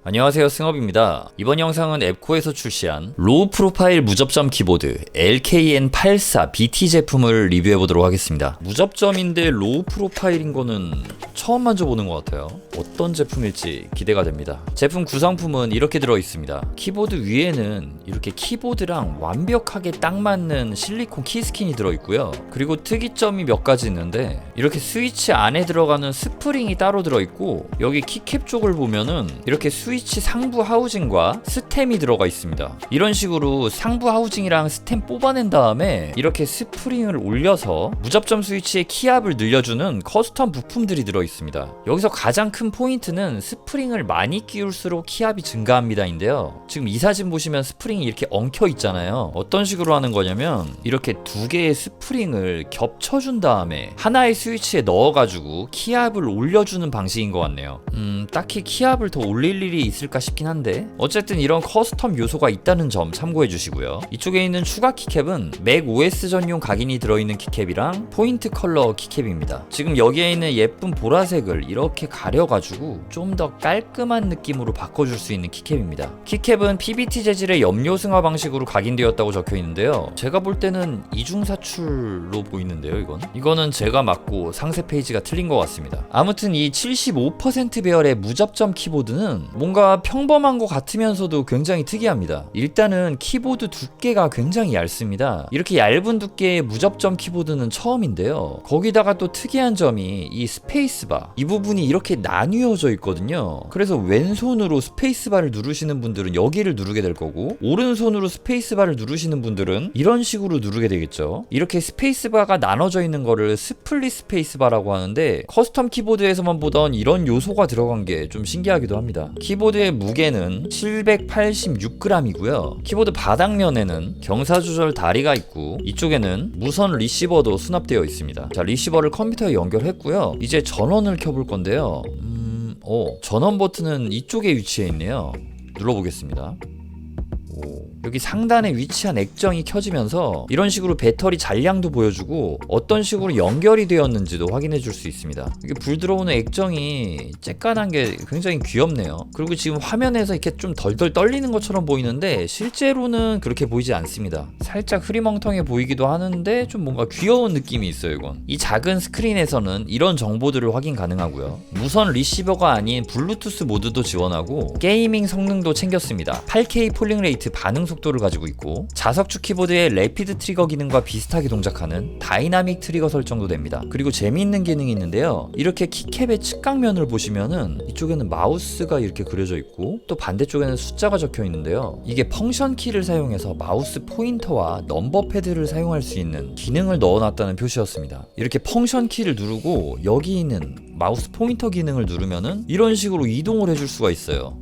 안녕하세요, 승업입니다. 이번 영상은 앱코에서 출시한 로우 프로파일 무접점 키보드 LKN84BT 제품을 리뷰해보도록 하겠습니다. 무접점인데 로우 프로파일인 거는 처음 만져보는 것 같아요. 어떤 제품일지 기대가 됩니다. 제품 구성품은 이렇게 들어있습니다. 키보드 위에는 이렇게 키보드랑 완벽하게 딱 맞는 실리콘 키스킨이 들어있고요. 그리고 특이점이 몇 가지 있는데 이렇게 스위치 안에 들어가는 스프링이 따로 들어있고, 여기 키캡 쪽을 보면은 이렇게 스위치 상부 하우징과 스템이 들어가 있습니다. 이런 식으로 상부 하우징이랑 스템 뽑아낸 다음에 이렇게 스프링을 올려서 무접점 스위치의 키압을 늘려주는 커스텀 부품들이 들어있습니다. 여기서 가장 큰 포인트는 스프링을 많이 끼울수록 키압이 증가합니다인데요. 지금 이 사진 보시면 스프링이 이렇게 엉켜 있잖아요. 어떤 식으로 하는 거냐면 이렇게 두 개의 스프링을 겹쳐준 다음에 하나의 스위치에 넣어가지고 키압을 올려주는 방식인 것 같네요. 딱히 키압을 더 올릴 일이 있을까 싶긴 한데, 어쨌든 이런 커스텀 요소가 있다는 점 참고해 주시고요. 이쪽에 있는 추가 키캡은 맥 OS 전용 각인이 들어있는 키캡이랑 포인트 컬러 키캡입니다. 지금 여기에 있는 예쁜 보라색을 이렇게 가려가지고 좀 더 깔끔한 느낌으로 바꿔줄 수 있는 키캡입니다. 키캡은 PBT 재질의 염료 승화 방식으로 각인되었다고 적혀 있는데요. 제가 볼 때는 이중사출로 보이는데요. 이거는 제가 맞고 상세 페이지가 틀린 것 같습니다. 아무튼 이 75% 배열의 무접점 키보드는 뭔가 평범한 것 같으면서도 굉장히 특이합니다. 일단은 키보드 두께가 굉장히 얇습니다. 이렇게 얇은 두께의 무접점 키보드는 처음인데요. 거기다가 또 특이한 점이 이 스페이스바, 이 부분이 이렇게 나뉘어져 있거든요. 그래서 왼손으로 스페이스바를 누르시는 분들은 여기를 누르게 될 거고, 오른손으로 스페이스바를 누르시는 분들은 이런 식으로 누르게 되겠죠. 이렇게 스페이스바가 나눠져 있는 거를 스플릿 스페이스바라고 하는데, 커스텀 키보드에서만 보던 이런 요소가 들어간 게 좀 신기하기도 합니다. 키보드의 무게는 786g이고요. 키보드 바닥면에는 경사 조절 다리가 있고, 이쪽에는 무선 리시버도 수납되어 있습니다. 자, 리시버를 컴퓨터에 연결했고요. 이제 전원을 켜볼 건데요. 전원 버튼은 이쪽에 위치해 있네요. 눌러보겠습니다. 여기 상단에 위치한 액정이 켜지면서 이런 식으로 배터리 잔량도 보여주고 어떤 식으로 연결이 되었는지도 확인해 줄 수 있습니다. 이게 불 들어오는 액정이 쬐깐한 게 굉장히 귀엽네요. 그리고 지금 화면에서 이렇게 좀 덜덜 떨리는 것처럼 보이는데 실제로는 그렇게 보이지 않습니다. 살짝 흐리멍텅해 보이기도 하는데 좀 뭔가 귀여운 느낌이 있어요. 이건 이 작은 스크린에서는 이런 정보들을 확인 가능하고요. 무선 리시버가 아닌 블루투스 모드도 지원하고 게이밍 성능도 챙겼습니다. 8K 폴링 레이트 반응 속도를 가지고 있고, 자석축 키보드의 래피드 트리거 기능과 비슷하게 동작하는 다이나믹 트리거 설정도 됩니다. 그리고 재미있는 기능이 있는데요. 이렇게 키캡의 측각면을 보시면은 이쪽에는 마우스가 이렇게 그려져 있고, 또 반대쪽에는 숫자가 적혀 있는데요. 이게 펑션 키를 사용해서 마우스 포인터와 넘버 패드를 사용할 수 있는 기능을 넣어놨다는 표시였습니다. 이렇게 펑션 키를 누르고 여기 있는 마우스 포인터 기능을 누르면은 이런 식으로 이동을 해줄 수가 있어요.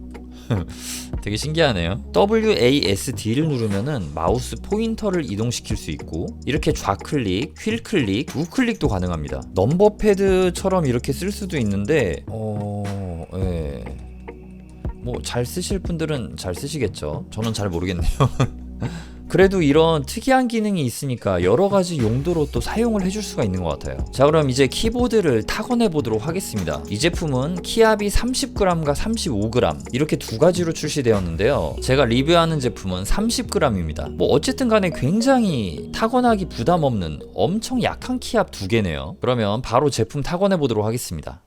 되게 신기하네요. WASD를 누르면은 마우스 포인터를 이동시킬 수 있고, 이렇게 좌클릭, 휠클릭, 우클릭도 가능합니다. 넘버패드처럼 이렇게 쓸 수도 있는데 예. 뭐 잘 쓰실 분들은 잘 쓰시겠죠. 저는 잘 모르겠네요. 그래도 이런 특이한 기능이 있으니까 여러가지 용도로 또 사용을 해줄 수가 있는 것 같아요. 자, 그럼 이제 키보드를 타건해 보도록 하겠습니다. 이 제품은 키압이 30g과 35g 이렇게 두 가지로 출시되었는데요. 제가 리뷰하는 제품은 30g입니다. 뭐 어쨌든 간에 굉장히 타건하기 부담 없는 엄청 약한 키압 두 개네요. 그러면 바로 제품 타건해 보도록 하겠습니다.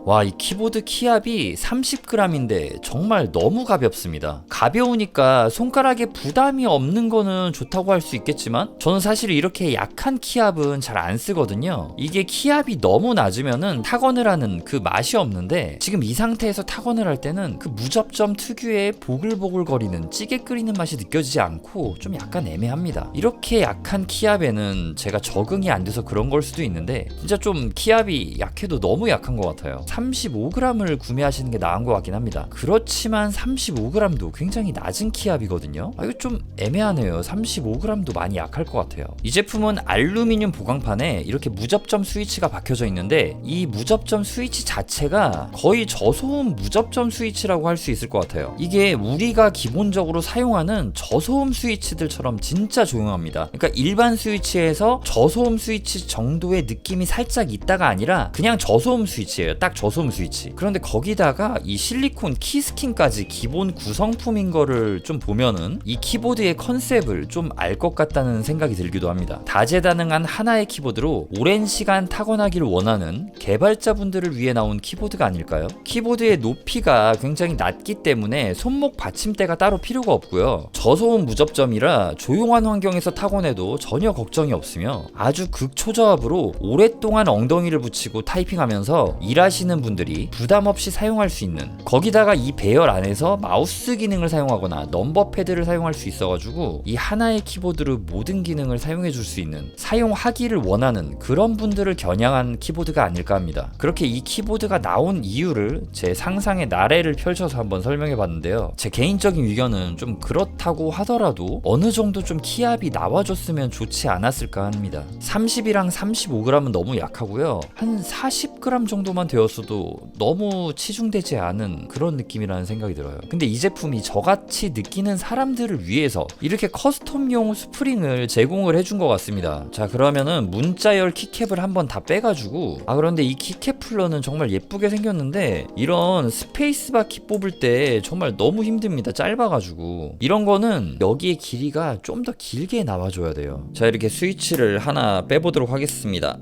와, 이 키보드 키압이 30g인데 정말 너무 가볍습니다. 가벼우니까 손가락에 부담이 없는 거는 좋다고 할 수 있겠지만 저는 사실 이렇게 약한 키압은 잘 안 쓰거든요. 이게 키압이 너무 낮으면은 타건을 하는 그 맛이 없는데 지금 이 상태에서 타건을 할 때는 그 무접점 특유의 보글보글거리는 찌개 끓이는 맛이 느껴지지 않고 좀 약간 애매합니다. 이렇게 약한 키압에는 제가 적응이 안 돼서 그런 걸 수도 있는데 진짜 좀 키압이 약해도 너무 약한 것 같아요. 35g을 구매하시는 게 나은 것 같긴 합니다. 그렇지만 35g도 굉장히 낮은 키압이거든요. 이거 좀 애매하네요. 35g도 많이 약할 것 같아요. 이 제품은 알루미늄 보강판에 이렇게 무접점 스위치가 박혀져 있는데 이 무접점 스위치 자체가 거의 저소음 무접점 스위치라고 할 수 있을 것 같아요. 이게 우리가 기본적으로 사용하는 저소음 스위치들처럼 진짜 조용합니다. 그러니까 일반 스위치에서 저소음 스위치 정도의 느낌이 살짝 있다가 아니라 그냥 저소음 스위치예요. 딱 저소음 스위치. 그런데 거기다가 이 실리콘 키스킨까지 기본 구성품인 거를 좀 보면은 이 키보드의 컨셉을 좀 알 것 같다는 생각이 들기도 합니다. 다재다능한 하나의 키보드로 오랜 시간 타건하기를 원하는 개발자분들을 위해 나온 키보드가 아닐까요? 키보드의 높이가 굉장히 낮기 때문에 손목 받침대가 따로 필요가 없고요. 저소음 무접점이라 조용한 환경에서 타건해도 전혀 걱정이 없으며 아주 극초저압으로 오랫동안 엉덩이를 붙이고 타이핑하면서 일하시는 분들이 부담 없이 사용할 수 있는, 거기다가 이 배열 안에서 마우스 기능을 사용하거나 넘버 패드를 사용할 수 있어가지고 이 하나의 키보드로 모든 기능을 사용해 줄 수 있는, 사용하기를 원하는 그런 분들을 겨냥한 키보드가 아닐까 합니다. 그렇게 이 키보드가 나온 이유를 제 상상의 나래를 펼쳐서 한번 설명해 봤는데요. 제 개인적인 의견은 좀 그렇다고 하더라도 어느 정도 좀 키압이 나와줬으면 좋지 않았을까 합니다. 30이랑 35g은 너무 약하고요. 한 40g 정도만 되었어도 너무 치중되지 않은 그런 느낌이라는 생각이 들어요. 근데 이 제품이 저같이 느끼는 사람들을 위해서 이렇게 커스텀용 스프링을 제공을 해준 것 같습니다. 자, 그러면은 문자열 키캡을 한번 다 빼가지고, 그런데 이 키캡플러는 정말 예쁘게 생겼는데 이런 스페이스바 키 뽑을 때 정말 너무 힘듭니다. 짧아가지고. 이런 거는 여기에 길이가 좀 더 길게 나와줘야 돼요. 자, 이렇게 스위치를 하나 빼보도록 하겠습니다.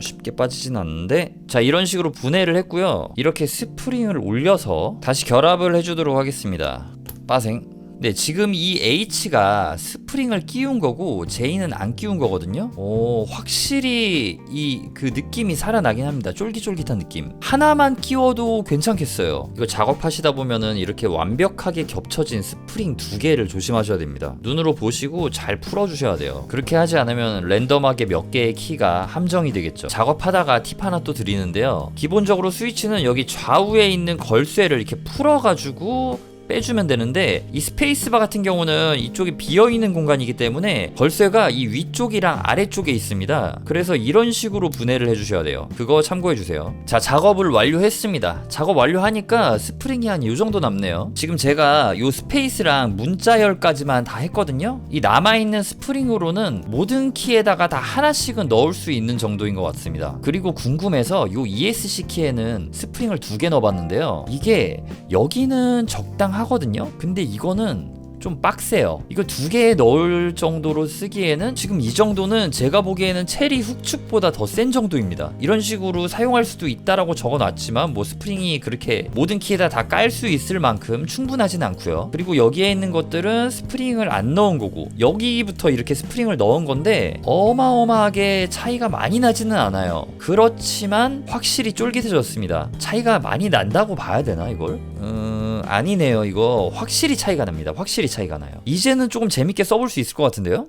쉽게 빠지진 않는데, 자, 이런 식으로 분해를 했고요. 이렇게 스프링을 올려서 다시 결합을 해주도록 하겠습니다. 빠생. 네, 지금 이 H가 스프링을 끼운 거고 J는 안 끼운 거거든요. 확실히 이 그 느낌이 살아나긴 합니다. 쫄깃쫄깃한 느낌. 하나만 끼워도 괜찮겠어요. 이거 작업하시다 보면은 이렇게 완벽하게 겹쳐진 스프링 두 개를 조심하셔야 됩니다. 눈으로 보시고 잘 풀어주셔야 돼요. 그렇게 하지 않으면 랜덤하게 몇 개의 키가 함정이 되겠죠. 작업하다가 팁 하나 또 드리는데요. 기본적으로 스위치는 여기 좌우에 있는 걸쇠를 이렇게 풀어가지고 빼주면 되는데, 이 스페이스바 같은 경우는 이쪽에 비어있는 공간이기 때문에 걸쇠가 이 위쪽이랑 아래쪽에 있습니다. 그래서 이런 식으로 분해를 해주셔야 돼요. 그거 참고해주세요. 자, 작업을 완료했습니다. 작업 완료하니까 스프링이 한 요정도 남네요. 지금 제가 요 스페이스랑 문자열까지만 다 했거든요. 이 남아있는 스프링으로는 모든 키에다가 다 하나씩은 넣을 수 있는 정도인 것 같습니다. 그리고 궁금해서 요 ESC 키에는 스프링을 2개 넣어봤는데요. 이게 여기는 적당하거든요. 근데 이거는 좀 빡세요. 이거 2개에 넣을 정도로 쓰기에는 지금 이 정도는 제가 보기에는 체리 훅축보다 더 센 정도입니다. 이런 식으로 사용할 수도 있다라고 적어놨지만 뭐 스프링이 그렇게 모든 키에다 다 깔 수 있을 만큼 충분하진 않고요. 그리고 여기에 있는 것들은 스프링을 안 넣은 거고 여기부터 이렇게 스프링을 넣은 건데 어마어마하게 차이가 많이 나지는 않아요. 그렇지만 확실히 쫄깃해졌습니다. 차이가 많이 난다고 봐야 되나 이걸? 아니네요. 이거 확실히 차이가 납니다. 확실히 차이가 나요. 이제는 조금 재밌게 써볼 수 있을 것 같은데요?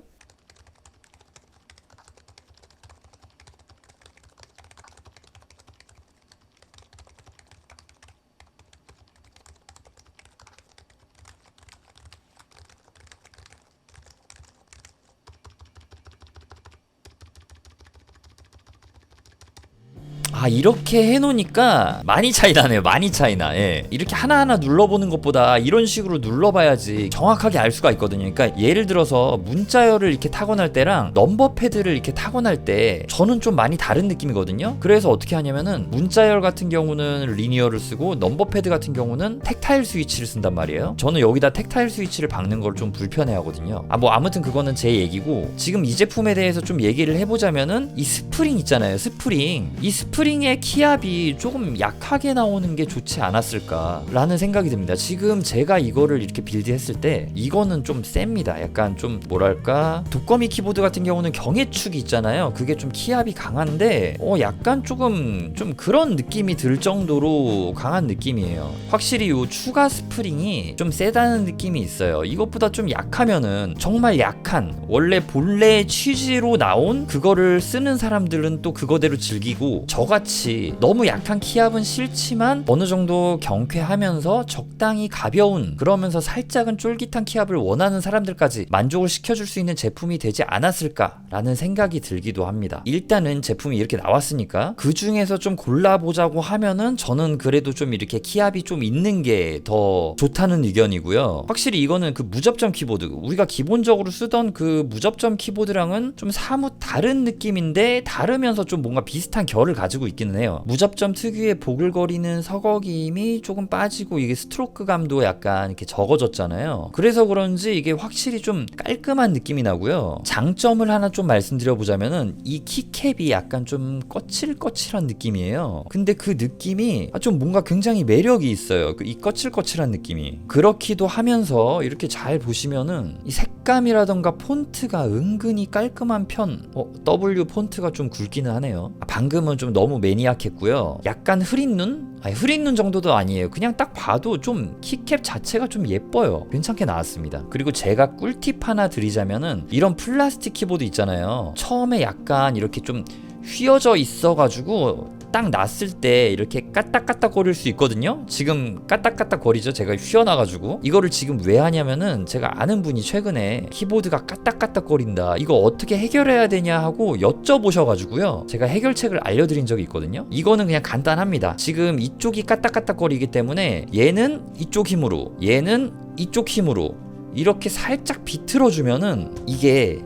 이렇게 해놓으니까 많이 차이나네요. 많이 차이나. 예. 이렇게 하나하나 눌러보는 것보다 이런 식으로 눌러봐야지 정확하게 알 수가 있거든요. 그러니까 예를 들어서 문자열을 이렇게 타건할 때랑 넘버 패드를 이렇게 타건할 때 저는 좀 많이 다른 느낌이거든요. 그래서 어떻게 하냐면은 문자열 같은 경우는 리니어를 쓰고 넘버 패드 같은 경우는 텍타일 스위치를 쓴단 말이에요. 저는 여기다 텍타일 스위치를 박는 걸 좀 불편해 하거든요. 아무튼 그거는 제 얘기고, 지금 이 제품에 대해서 좀 얘기를 해보자면은 이 스프링 있잖아요. 이 스프링 스프링의 키압이 조금 약하게 나오는 게 좋지 않았을까 라는 생각이 듭니다. 지금 제가 이거를 이렇게 빌드했을 때 이거는 좀 셉니다. 약간 좀 뭐랄까, 독거미 키보드 같은 경우는 경해축이 있잖아요. 그게 좀 키압이 강한데 약간 조금 좀 그런 느낌이 들 정도로 강한 느낌이에요. 확실히 요 추가 스프링이 좀 세다는 느낌이 있어요. 이것보다 좀 약하면은 정말 약한 원래 본래 취지로 나온 그거를 쓰는 사람들은 또 그거대로 즐기고, 저같이 너무 약한 키압은 싫지만 어느 정도 경쾌하면서 적당히 가벼운, 그러면서 살짝은 쫄깃한 키압을 원하는 사람들까지 만족을 시켜줄 수 있는 제품이 되지 않았을까라는 생각이 들기도 합니다. 일단은 제품이 이렇게 나왔으니까 그 중에서 좀 골라보자고 하면은 저는 그래도 좀 이렇게 키압이 좀 있는 게 더 좋다는 의견이고요. 확실히 이거는 그 무접점 키보드, 우리가 기본적으로 쓰던 그 무접점 키보드랑은 좀 사뭇 다른 느낌인데 다르면서 좀 뭔가 비슷한 결을 가지고 있기는 해요. 무접점 특유의 보글거리는 서거김이 조금 빠지고 이게 스트로크감도 약간 이렇게 적어졌잖아요. 그래서 그런지 이게 확실히 좀 깔끔한 느낌이 나고요. 장점을 하나 좀 말씀드려보자면은 이 키캡이 약간 좀 거칠거칠한 느낌이에요. 근데 그 느낌이 좀 뭔가 굉장히 매력이 있어요. 이 거칠거칠한 느낌이. 그렇기도 하면서 이렇게 잘 보시면은 이 색감이라던가 폰트가 은근히 깔끔한 편. W 폰트가 좀 굵기는 하네요. 방금은 좀 너무 매니악했고요. 약간 흐린 눈? 흐린 눈 정도도 아니에요. 그냥 딱 봐도 좀 키캡 자체가 좀 예뻐요. 괜찮게 나왔습니다. 그리고 제가 꿀팁 하나 드리자면은 이런 플라스틱 키보드 있잖아요. 처음에 약간 이렇게 좀 휘어져 있어가지고 딱 놨을 때 이렇게 까딱까딱 거릴 수 있거든요. 지금 까딱까딱 거리죠. 제가 휘어놔가지고. 이거를 지금 왜 하냐면은 제가 아는 분이 최근에 키보드가 까딱까딱 거린다, 이거 어떻게 해결해야 되냐 하고 여쭤보셔가지고요, 제가 해결책을 알려드린 적이 있거든요. 이거는 그냥 간단합니다. 지금 이쪽이 까딱까딱 거리기 때문에 얘는 이쪽 힘으로, 얘는 이쪽 힘으로 이렇게 살짝 비틀어주면은 이게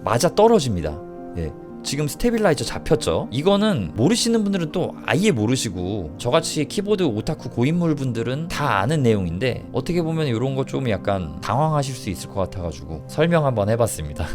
맞아 떨어집니다. 예. 지금 스테빌라이저 잡혔죠? 이거는 모르시는 분들은 또 아예 모르시고, 저같이 키보드 오타쿠 고인물 분들은 다 아는 내용인데 어떻게 보면 이런 거 좀 약간 당황하실 수 있을 것 같아가지고 설명 한번 해봤습니다.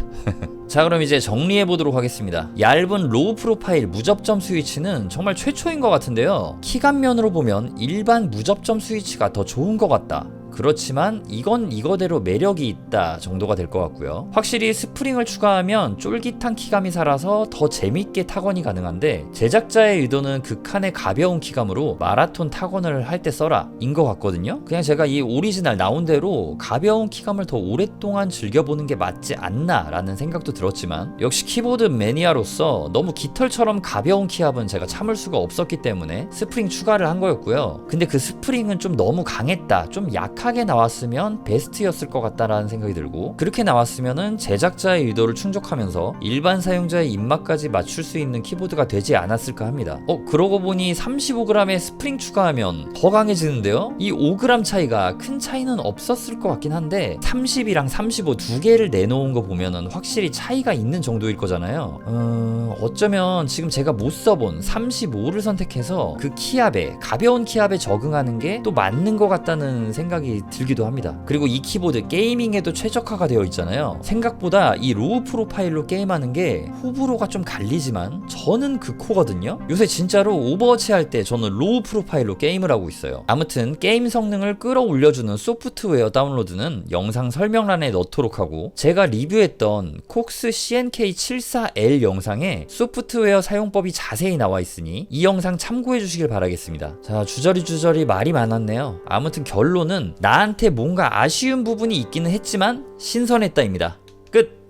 자, 그럼 이제 정리해보도록 하겠습니다. 얇은 로우 프로파일 무접점 스위치는 정말 최초인 것 같은데요, 키감면으로 보면 일반 무접점 스위치가 더 좋은 것 같다, 그렇지만 이건 이거대로 매력이 있다 정도가 될 것 같고요. 확실히 스프링을 추가하면 쫄깃한 키감이 살아서 더 재밌게 타건이 가능한데, 제작자의 의도는 극한의 가벼운 키감으로 마라톤 타건을 할 때 써라 인 것 같거든요. 그냥 제가 이 오리지널 나온 대로 가벼운 키감을 더 오랫동안 즐겨보는 게 맞지 않나 라는 생각도 들었지만, 역시 키보드 매니아로서 너무 깃털처럼 가벼운 키압은 제가 참을 수가 없었기 때문에 스프링 추가를 한 거였고요. 근데 그 스프링은 좀 너무 강했다, 좀 약하게 나왔으면 베스트였을 것 같다라는 생각이 들고, 그렇게 나왔으면은 제작자의 의도를 충족하면서 일반 사용자의 입맛까지 맞출 수 있는 키보드가 되지 않았을까 합니다. 그러고 보니 35g의 스프링 추가하면 더 강해지는데요? 이 5g 차이가 큰 차이는 없었을 것 같긴 한데 30이랑 35 두 개를 내놓은 거 보면은 확실히 차이가 있는 정도일 거잖아요. 어쩌면 지금 제가 못 써본 35를 선택해서 그 키압에, 가벼운 키압에 적응하는 게 또 맞는 것 같다는 생각이 들기도 합니다. 그리고 이 키보드 게이밍에도 최적화가 되어 있잖아요. 생각보다 이 로우 프로파일로 게임하는 게 호불호가 좀 갈리지만 저는 그 코거든요. 요새 진짜로 오버워치 할 때 저는 로우 프로파일로 게임을 하고 있어요. 아무튼 게임 성능을 끌어올려주는 소프트웨어 다운로드는 영상 설명란에 넣도록 하고, 제가 리뷰했던 콕스 CNK74L 영상에 소프트웨어 사용법이 자세히 나와 있으니 이 영상 참고해 주시길 바라겠습니다. 자, 주저리 말이 많았네요. 아무튼 결론은 나한테 뭔가 아쉬운 부분이 있기는 했지만 신선했다입니다. 끝!